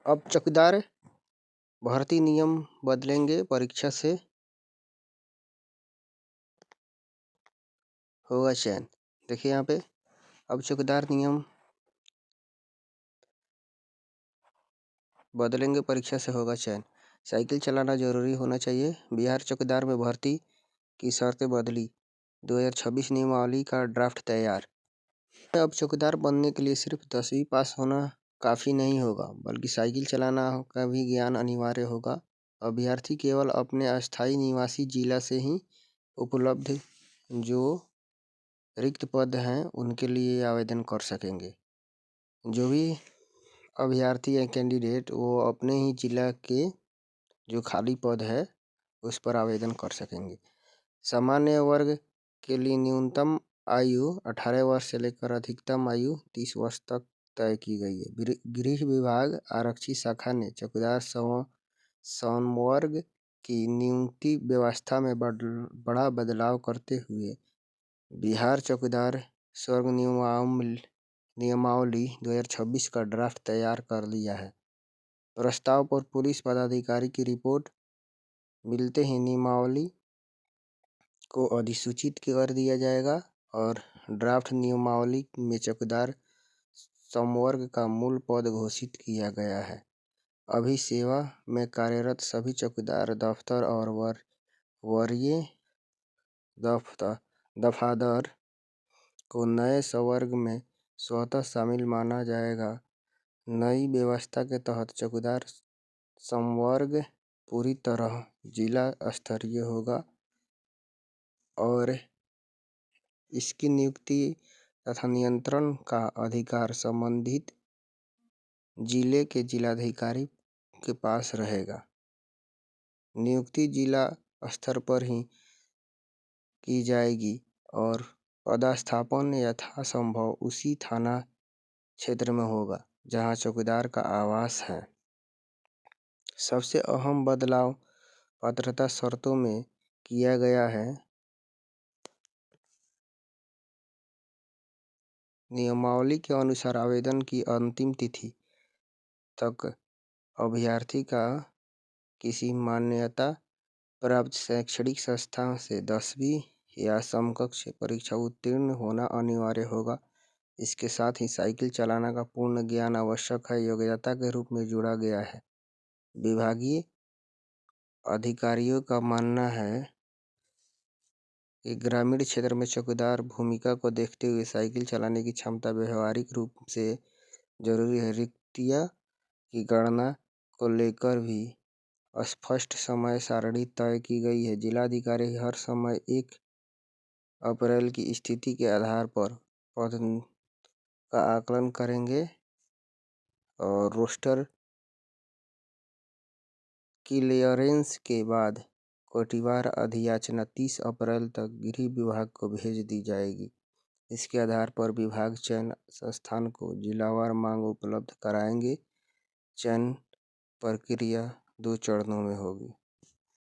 अब चौकीदार भर्ती नियम बदलेंगे, परीक्षा से होगा चयन। देखिए यहाँ पे अब चौकीदार नियम बदलेंगे, परीक्षा से होगा चयन। साइकिल चलाना जरूरी होना चाहिए। बिहार चौकीदार में भर्ती की शर्तें बदली। 2026 नियमावली का ड्राफ्ट तैयार। अब चौकीदार बनने के लिए सिर्फ 10वीं पास होना काफ़ी नहीं होगा, बल्कि साइकिल चलाना का भी ज्ञान अनिवार्य होगा। अभ्यर्थी केवल अपने अस्थायी निवासी जिला से ही उपलब्ध जो रिक्त पद हैं उनके लिए आवेदन कर सकेंगे। जो भी अभ्यर्थी या कैंडिडेट वो अपने ही जिला के जो खाली पद है उस पर आवेदन कर सकेंगे। सामान्य वर्ग के लिए न्यूनतम आयु 18 वर्ष से लेकर अधिकतम आयु 30 वर्ष तक तय की गई है। गृह विभाग आरक्षी शाखा ने चौकीदार संवर्ग की नियुक्ति व्यवस्था में बड़ा बदलाव करते हुए बिहार चौकीदार स्वर्ग नियमावली 2026 का ड्राफ्ट तैयार कर लिया है। प्रस्ताव पर पुलिस पदाधिकारी की रिपोर्ट मिलते ही नियमावली को अधिसूचित कर दिया जाएगा और ड्राफ्ट नियमावली में चौकीदार संवर्ग का मूल पद घोषित किया गया है। अभी सेवा में कार्यरत सभी चौकीदार दफ्तर और वरीय दफादार को नए संवर्ग में स्वतः शामिल माना जाएगा। नई व्यवस्था के तहत चौकीदार संवर्ग पूरी तरह जिला स्तरीय होगा और इसकी नियुक्ति तथा नियंत्रण का अधिकार संबंधित जिले के जिलाधिकारी के पास रहेगा। नियुक्ति जिला स्तर पर ही की जाएगी और पदस्थापन यथासंभव उसी थाना क्षेत्र में होगा जहां चौकीदार का आवास है। सबसे अहम बदलाव पात्रता शर्तों में किया गया है। नियमावली के अनुसार आवेदन की अंतिम तिथि तक अभ्यर्थी का किसी मान्यता प्राप्त शैक्षणिक संस्थान से 10वीं या समकक्ष परीक्षा उत्तीर्ण होना अनिवार्य होगा। इसके साथ ही साइकिल चलाना का पूर्ण ज्ञान आवश्यक है, योग्यता के रूप में जोड़ा गया है। विभागीय अधिकारियों का मानना है कि ग्रामीण क्षेत्र में चौकीदार भूमिका को देखते हुए साइकिल चलाने की क्षमता व्यवहारिक रूप से जरूरी है। रिक्तियाँ की गणना को लेकर भी स्पष्ट समय सारणी तय की गई है। जिलाधिकारी हर समय 1 अप्रैल की स्थिति के आधार पर पद का आकलन करेंगे और रोस्टर क्लियरेंस के बाद कोटिवार अधियाचना 30 अप्रैल तक गृह विभाग को भेज दी जाएगी। इसके आधार पर विभाग चयन संस्थान को जिलावार मांग उपलब्ध कराएंगे। चयन प्रक्रिया 2 चरणों में होगी।